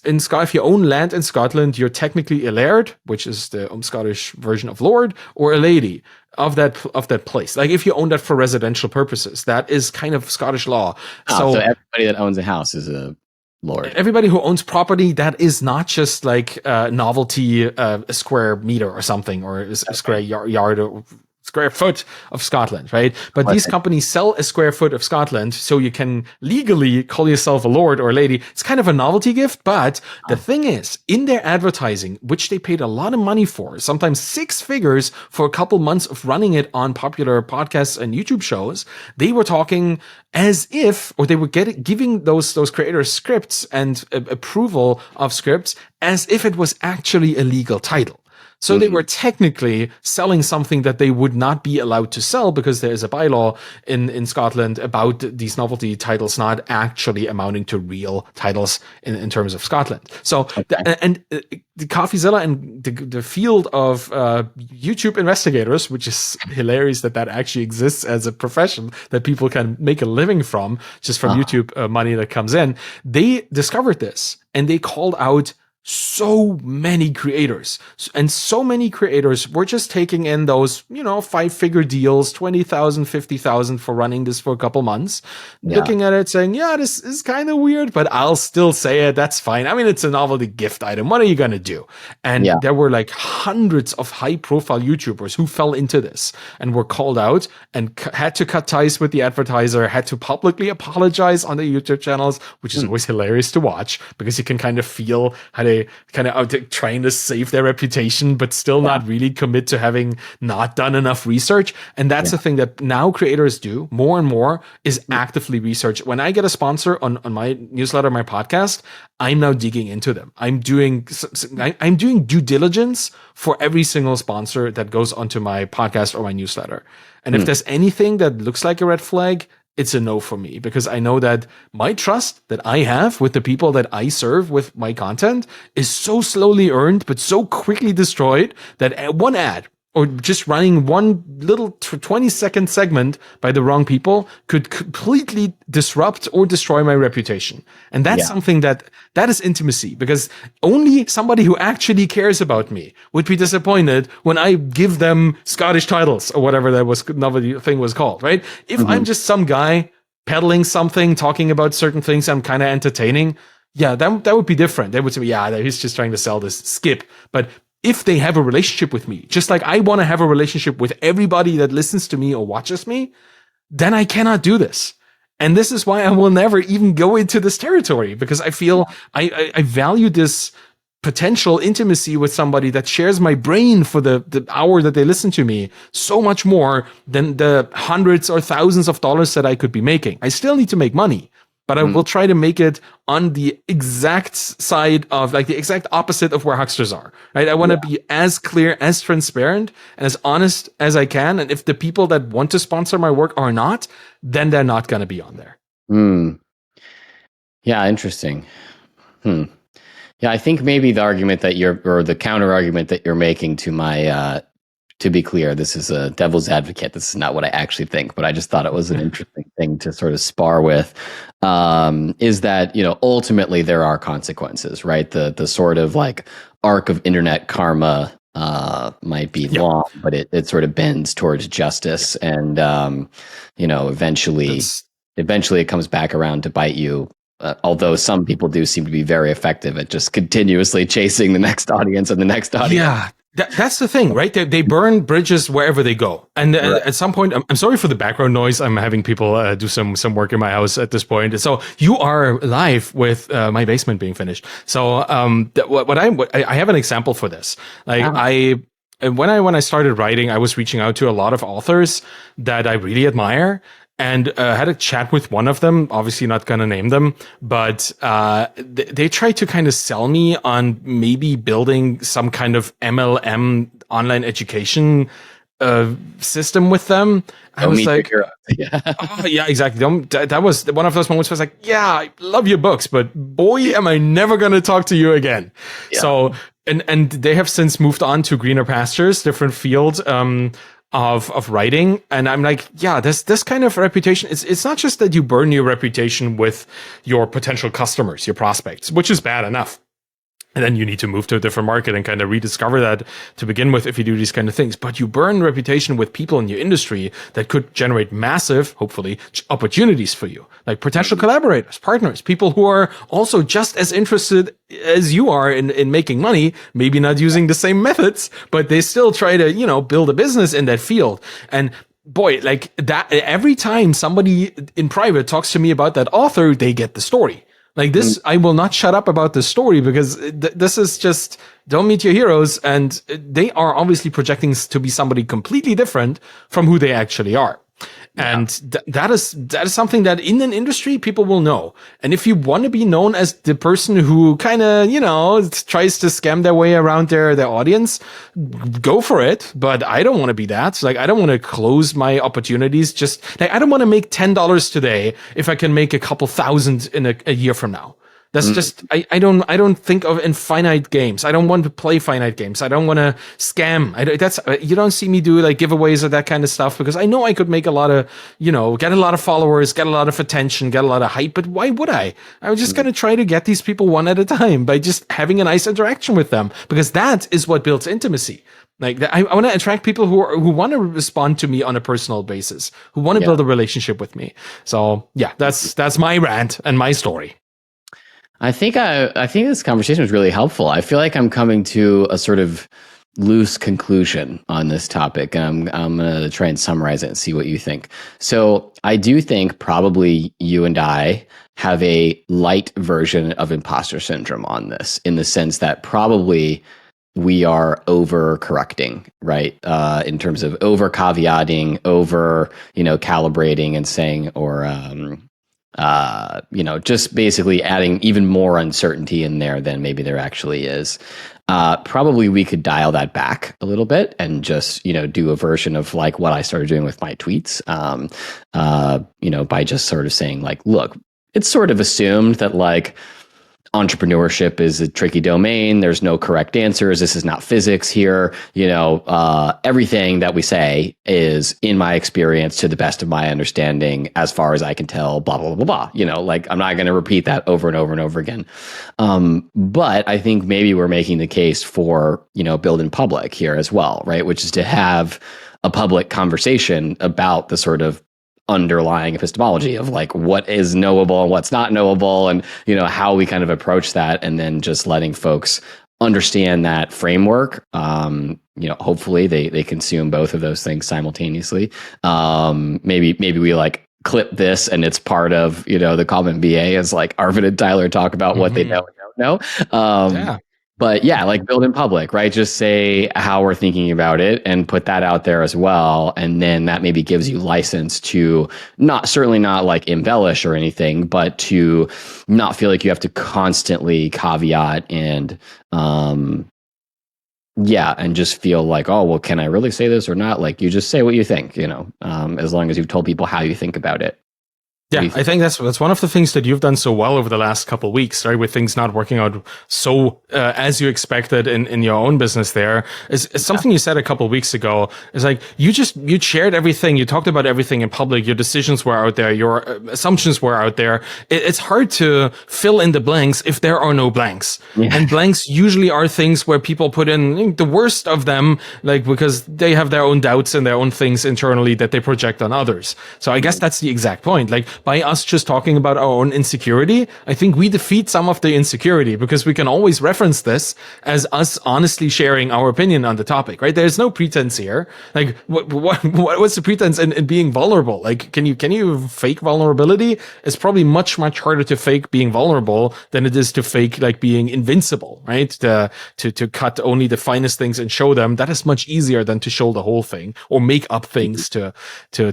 if you own land in Scotland, you're technically a laird, which is the Scottish version of lord, or a lady of that place. Like if you own that for residential purposes, that is kind of Scottish law. So everybody that owns a house is a lord. Everybody who owns property, that is not just like novelty, a square meter or something, or a square yard or square foot of Scotland, right? But these companies sell a square foot of Scotland, so you can legally call yourself a lord or a lady. It's kind of a novelty gift, but the thing is, in their advertising, which they paid a lot of money for, sometimes 6 figures for a couple months of running it on popular podcasts and YouTube shows, they were talking as if, or they were giving those creators scripts and approval of scripts as if it was actually a legal title. So they were technically selling something that they would not be allowed to sell because there is a bylaw in Scotland about these novelty titles not actually amounting to real titles in terms of Scotland. So, the CoffeeZilla and the field of YouTube investigators, which is hilarious that actually exists as a profession that people can make a living from, just from YouTube money that comes in, they discovered this and they called out so many creators, and so many creators were just taking in those, 5-figure deals, 20,000, 50,000 for running this for a couple months, looking at it saying, yeah, this is kind of weird, but I'll still say it. That's fine. I mean, it's a novelty gift item. What are you going to do? And there were like hundreds of high profile YouTubers who fell into this and were called out and had to cut ties with the advertiser, had to publicly apologize on the YouTube channels, which is always hilarious to watch because you can kind of feel how they kind of trying to save their reputation, but still not really commit to having not done enough research. And that's the thing that now creators do more and more is actively research. When I get a sponsor on my newsletter, my podcast, I'm now digging into them. I'm doing due diligence for every single sponsor that goes onto my podcast or my newsletter. And if there's anything that looks like a red flag, it's a no for me, because I know that my trust that I have with the people that I serve with my content is so slowly earned, but so quickly destroyed that one ad or just running one little 20-second segment by the wrong people could completely disrupt or destroy my reputation. And that's something that is intimacy, because only somebody who actually cares about me would be disappointed when I give them Scottish titles or whatever that was novelty thing was called, right? If I'm just some guy peddling something, talking about certain things I'm kind of entertaining, that would be different. They would say, he's just trying to sell this, skip. But if they have a relationship with me, just like I want to have a relationship with everybody that listens to me or watches me, then I cannot do this. And this is why I will never even go into this territory, because I feel I value this potential intimacy with somebody that shares my brain for the hour that they listen to me so much more than the hundreds or thousands of dollars that I could be making. I still need to make money, but I will try to make it on the exact side of, like, the exact opposite of where hucksters are, right? I want to be as clear, as transparent, and as honest as I can. And if the people that want to sponsor my work are not, then they're not going to be on there. Yeah, interesting. Yeah, I think maybe the argument that or the counter argument that you're making to my, to be clear, this is a devil's advocate. This is not what I actually think, but I just thought it was an interesting thing to sort of spar with, is that, ultimately there are consequences, right? The sort of like arc of internet karma might be long, but it sort of bends towards justice. And, eventually it comes back around to bite you. Although some people do seem to be very effective at just continuously chasing the next audience and the next audience. Yeah. That's the thing, right? They burn bridges wherever they go. And at some point, I'm sorry for the background noise. I'm having people do some work in my house at this point. So you are live with my basement being finished. So I have an example for this. Like when I started writing, I was reaching out to a lot of authors that I really admire. And had a chat with one of them, obviously not going to name them, but they tried to kind of sell me on maybe building some kind of MLM online education system with them. I was like, oh, yeah, exactly. That was one of those moments where I was like, yeah, I love your books, but boy, am I never going to talk to you again. Yeah. So, and they have since moved on to greener pastures, different fields, of writing. And I'm like, yeah, this kind of reputation, it's not just that you burn your reputation with your potential customers, your prospects, which is bad enough. And then you need to move to a different market and kind of rediscover that to begin with if you do these kind of things. But you burn reputation with people in your industry that could generate massive, hopefully, opportunities for you. Like potential collaborators, partners, people who are also just as interested as you are in making money, maybe not using the same methods, but they still try to, build a business in that field. And boy, like that, every time somebody in private talks to me about that author, they get the story. Like this, I will not shut up about this story because this is just, don't meet your heroes. And they are obviously projecting to be somebody completely different from who they actually are. And that is something that in an industry people will know. And if you want to be known as the person who kind of, tries to scam their way around their audience, go for it. But I don't want to be that. Like, I don't want to close my opportunities. Just like, I don't want to make $10 today if I can make a couple thousand in a year from now. That's just, I don't think of infinite games. I don't want to play finite games. I don't want to scam. You don't see me do like giveaways or that kind of stuff, because I know I could make a lot of, get a lot of followers, get a lot of attention, get a lot of hype. But why would I? I'm just going to try to get these people one at a time by just having a nice interaction with them, because that is what builds intimacy. Like, I want to attract people who want to respond to me on a personal basis, who want to build a relationship with me. So yeah, that's my rant and my story. I think this conversation was really helpful. I feel like I'm coming to a sort of loose conclusion on this topic, and I'm going to try and summarize it and see what you think. So I do think probably you and I have a light version of imposter syndrome on this, in the sense that probably we are over correcting, right? In terms of over caveating, over, calibrating and saying, or, just basically adding even more uncertainty in there than maybe there actually is. Probably we could dial that back a little bit and just, do a version of like what I started doing with my tweets, by just sort of saying like, look, it's sort of assumed that like, entrepreneurship is a tricky domain. There's no correct answers. This is not physics here. Everything that we say is, in my experience, to the best of my understanding, as far as I can tell, blah, blah, blah, blah. I'm not going to repeat that over and over and over again. But I think maybe we're making the case for, build in public here as well, right? Which is to have a public conversation about the sort of underlying epistemology of like what is knowable and what's not knowable, and how we kind of approach that, and then just letting folks understand that framework. Hopefully they consume both of those things simultaneously. Maybe we like clip this and it's part of the common BA, as like Arvid and Tyler talk about what they know and don't know. But yeah, like build in public, right? Just say how we're thinking about it and put that out there as well. And then that maybe gives you license to certainly not like embellish or anything, but to not feel like you have to constantly caveat and, and just feel like, oh, well, can I really say this or not? Like, you just say what you think, as long as you've told people how you think about it. Yeah, I think that's one of the things that you've done so well over the last couple of weeks, right? With things not working out so as you expected in your own business. There is something you said a couple of weeks ago. Is like you shared everything, you talked about everything in public. Your decisions were out there, your assumptions were out there. It's hard to fill in the blanks if there are no blanks, and blanks usually are things where people put in the worst of them, like because they have their own doubts and their own things internally that they project on others. So I guess that's the exact point. Like, by us just talking about our own insecurity, I think we defeat some of the insecurity, because we can always reference this as us honestly sharing our opinion on the topic, right? There's no pretense here. Like, what's the pretense in being vulnerable? Like, can you fake vulnerability? It's probably much harder to fake being vulnerable than it is to fake like being invincible, right? To cut only the finest things and show them. That is much easier than to show the whole thing or make up things to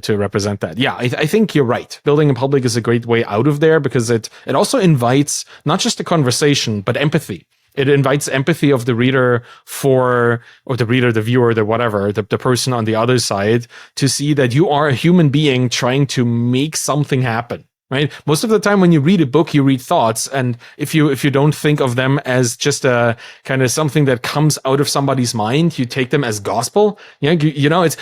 represent that. Yeah, I think you're right. Building in public is a great way out of there, because it also invites not just a conversation, but empathy. It invites empathy of the reader the viewer, the whatever, the person on the other side, to see that you are a human being trying to make something happen. Right? Most of the time when you read a book, you read thoughts. And if you don't think of them as just a kind of something that comes out of somebody's mind, you take them as gospel. It's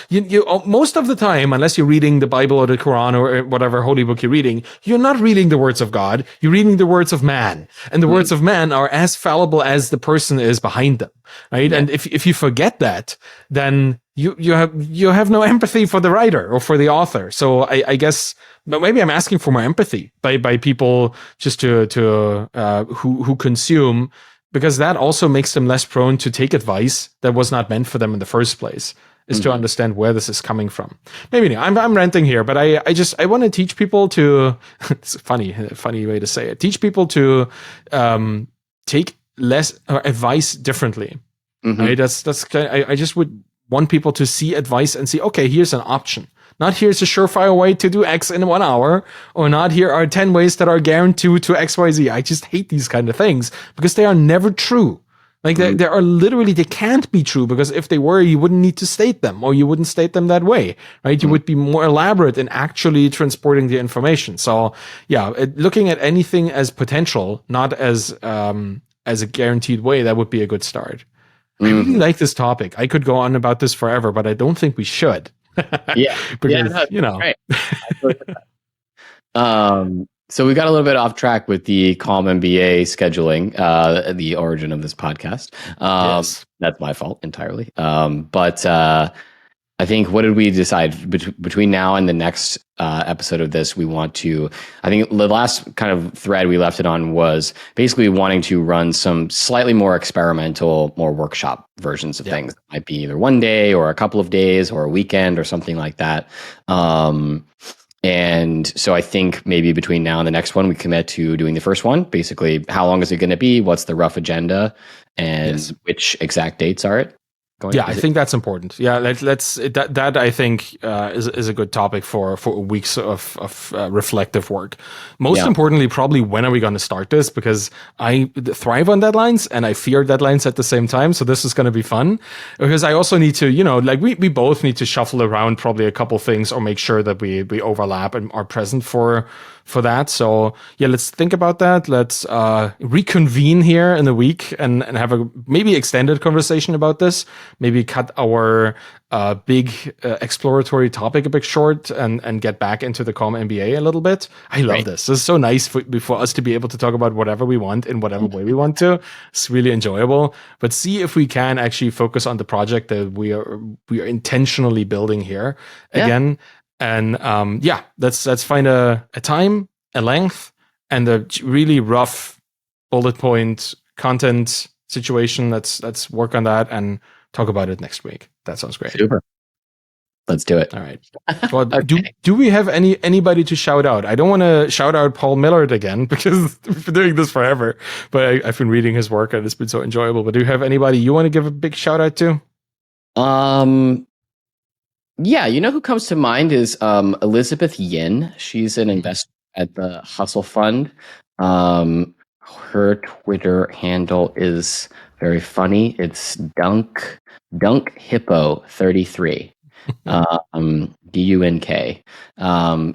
most of the time, unless you're reading the Bible or the Quran or whatever holy book you're reading, you're not reading the words of God. You're reading the words of man. And the words of man are as fallible as the person is behind them. Right? Yeah. And if you forget that, then you have no empathy for the writer or for the author. So I guess, but maybe I'm asking for more empathy by people just who consume, because that also makes them less prone to take advice that was not meant for them in the first place. Is to understand where this is coming from. Maybe I'm ranting here, but I want to teach people to. It's a funny way to say it. Teach people to take less advice differently. Right? That's I just would want people to see advice and see, okay, here's an option. Not here's a surefire way to do X in 1 hour, or not here are 10 ways that are guaranteed to XYZ. I just hate these kind of things because they are never true. Like they are literally, they can't be true, because if they were, you wouldn't need to state them, or you wouldn't state them that way, right? You would be more elaborate in actually transporting the information. So yeah, looking at anything as potential, not as a guaranteed way, that would be a good start. I really like this topic. I could go on about this forever, but I don't think we should. Yeah. Because, No, you know. right. So we got a little bit off track with the Calm MBA scheduling, the origin of this podcast. Yes. That's my fault entirely. But I think, what did we decide between now and the next episode of this? We want to, I think the last kind of thread we left it on was basically wanting to run some slightly more experimental, more workshop versions of things. It might be either one day or a couple of days or a weekend or something like that. And so I think maybe between now and the next one, we commit to doing the first one. Basically, how long is it going to be? What's the rough agenda? And which exact dates are it? I think that's important. Yeah, let's that I think is a good topic for weeks of reflective work. Most importantly, probably, when are we going to start this? Because I thrive on deadlines and I fear deadlines at the same time. So this is going to be fun, because I also need to, like we both need to shuffle around probably a couple things, or make sure that we overlap and are present for that. So yeah, let's think about that. Let's reconvene here in a week and have a maybe extended conversation about this. Maybe cut our big exploratory topic a bit short and get back into the Calm MBA a little bit. I love this. This is so nice for us to be able to talk about whatever we want in whatever way we want to. It's really enjoyable. But see if we can actually focus on the project that we are intentionally building here again. And let's find a time, a length, and a really rough bullet point content situation. Let's work on that and talk about it next week. That sounds great. Super. Let's do it. All right. Well, do we have anybody to shout out? I don't want to shout out Paul Millard again, because we've been doing this forever. But I've been reading his work and it's been so enjoyable. But do you have anybody you want to give a big shout out to? Yeah, who comes to mind is Elizabeth Yin. She's an investor at the Hustle Fund. Her Twitter handle is very funny. It's DunkHippo33. DUNK.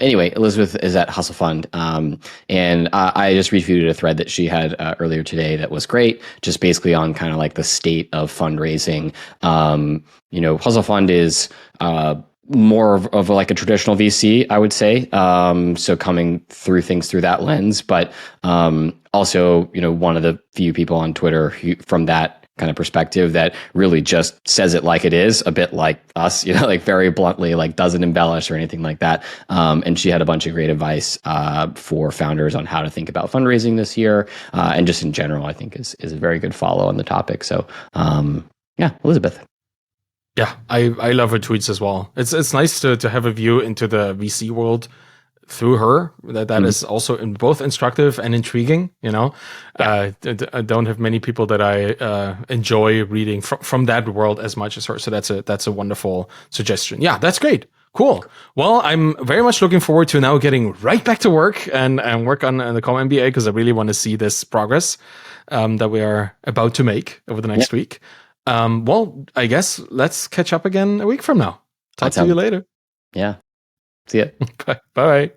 Anyway, Elizabeth is at Hustle Fund. And I just retweeted a thread that she had earlier today that was great, just basically on kind of like the state of fundraising. Hustle Fund is more of like a traditional VC, I would say. So coming through things through that lens, but also, one of the few people on Twitter from that kind of perspective that really just says it like it is, a bit like us, like very bluntly, like doesn't embellish or anything like that. And she had a bunch of great advice for founders on how to think about fundraising this year, and just in general, I think is a very good follow on the topic. So Elizabeth. Yeah, I love her tweets as well. It's nice to have a view into the VC world through her. That is also both instructive and intriguing. I don't have many people that I enjoy reading from that world as much as her. So that's a wonderful suggestion. Yeah, that's great. Cool. Well, I'm very much looking forward to now getting right back to work and work on the Calm MBA, because I really want to see this progress that we are about to make over the next week. Well, I guess let's catch up again a week from now. Talk to you later. Yeah. See ya. Bye.